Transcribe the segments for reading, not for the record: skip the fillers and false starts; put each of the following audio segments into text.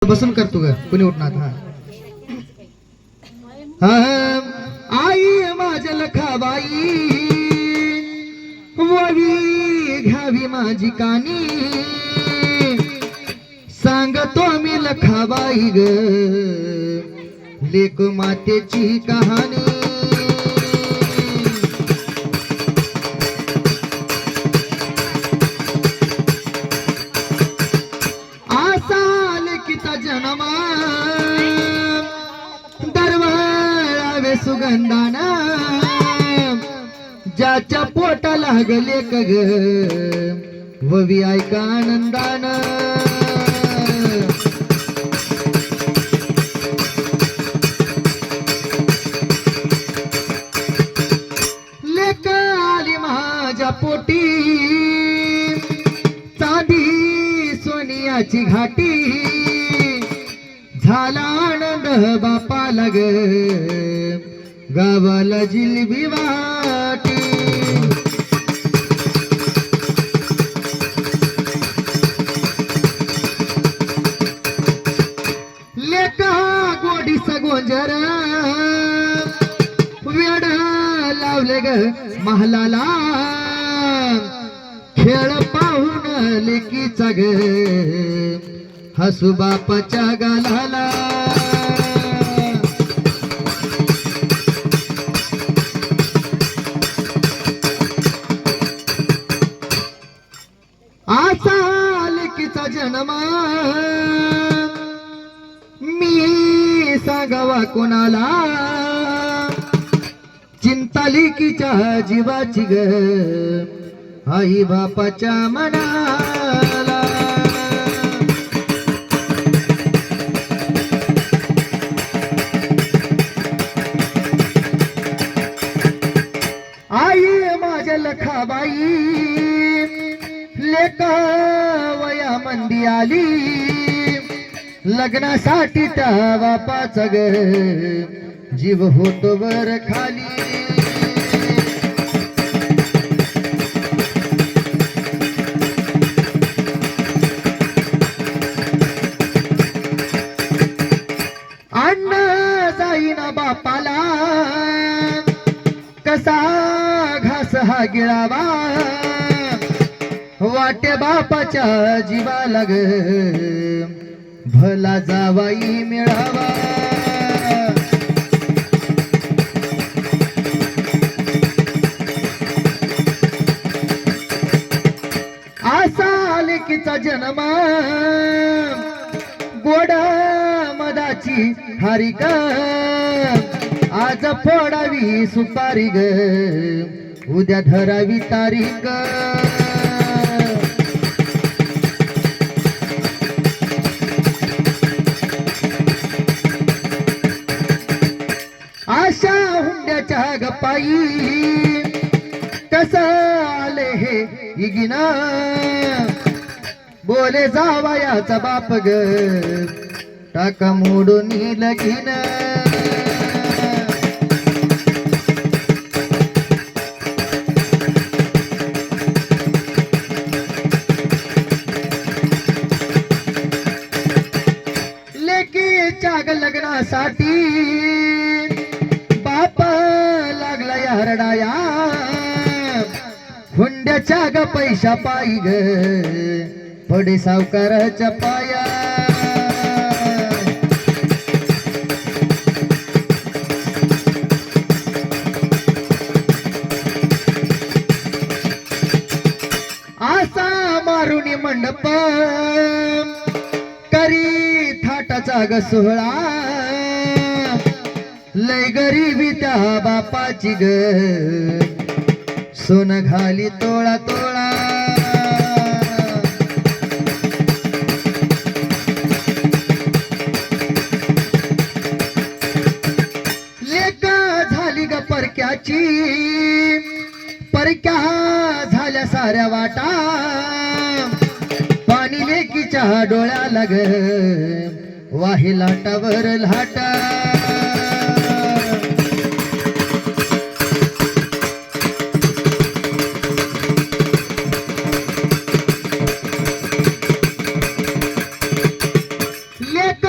बसून करतो ग कुणी उठणार हा आई माझ्या लखाबाई ववी घ्यावी माझी कानी सांगतो मी लखाबाई ग लेक मातेची कहाणी जन्मा दरवळावे सुगंधान ज्याच्या पोटा लागले कग ववी ऐका आनंदान लेक आली माझ्या पोटी चांदी सोनियाची घाटी झाला आनंद बापाला ग गावाला जिलबी वाटी लेका गोडीस गोंजर वेड लावले ग महालाला खेळ पाहून लेकीचा ग हसू बापाच्या गालाला आसा लेकीचा जन्म मी सांगावा कोणाला चिंता लेकीच्या जीवाची ग आई बापाच्या मनाला लखाबाई लेका वया मंदी आली लग्नासाठी त्या बापाचा ग जीव होतो वर खाली अण्णा जाईना बापाला कसा घास हा गिळावा वाटे बापाच्या जीवाला ग भला जावाई मिळावा असा लेकीचा जन्म गोड मदाची हारिका आज फोडावी सुपारी ग उद्या धरावी तारीख आशा हुंड्याच्या गप्पाई कस आले हे इगिना बोले जावयाचा बाप ग टाका मोडून लगीन लग्नासाठी बाप लागला या हरडाया हुंड्याच्या ग पैशा पायी ग पडे सावकाराच्या पाया आसा मारुनी मंडप करी थाटाचा ग सोहळा लय गरीबी त्या बापाची ग सोन घाली तोळा तोळा लेका झाली ग परक्याची परक्या झाल्या साऱ्या वाटा पाणी लेकीच्या डोळ्याला ग वाही लाटावर लाटा लेक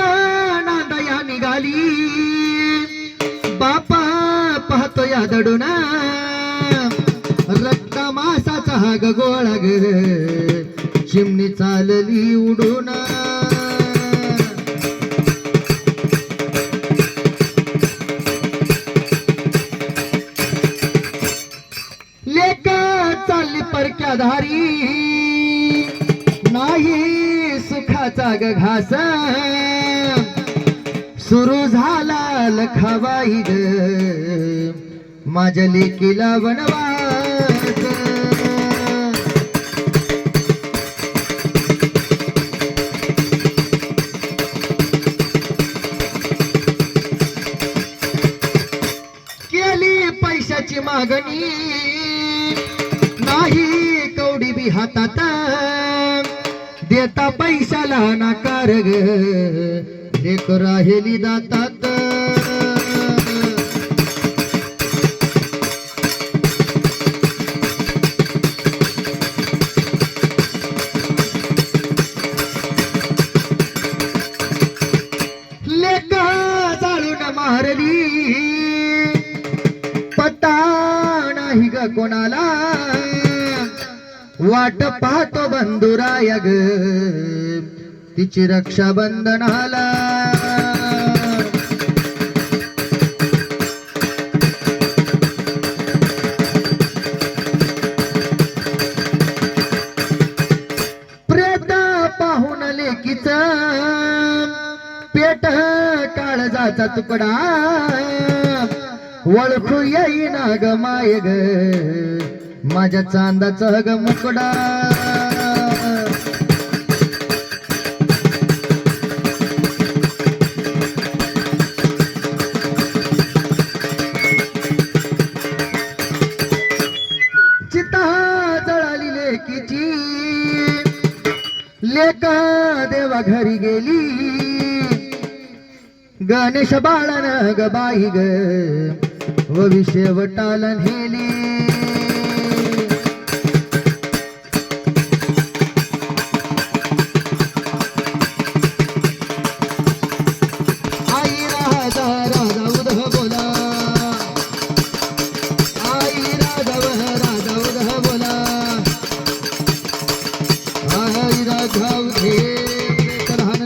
दडून रक्त मासाचा हा ग गोळा ग चिमणी चालली उडून लेका चालली परक्या धारी नाही सुखाचा ग घास सुरू झाला लखाबाई ग माझ्या लेकीला वनवास केली पैशाची मागणी नाही कवडी बी हातात देता पैशाला नाकार ग लेक राहिली दातात लेक जाळून मारली पत्ता नाही ग कोणाला वाट पाहतो बंधुराय ग तिची रक्षा बंधनाला प्रेत पाहून लेकीच पेट काळजाचा तुकडा ओळखू येईना ग माय ग माझ्या चांदाचा ग मुकडा चिता जळाली लेकीची लेका देवा घरी गेली गणेश बाळान ग बाई ग व विषय वटाला नेली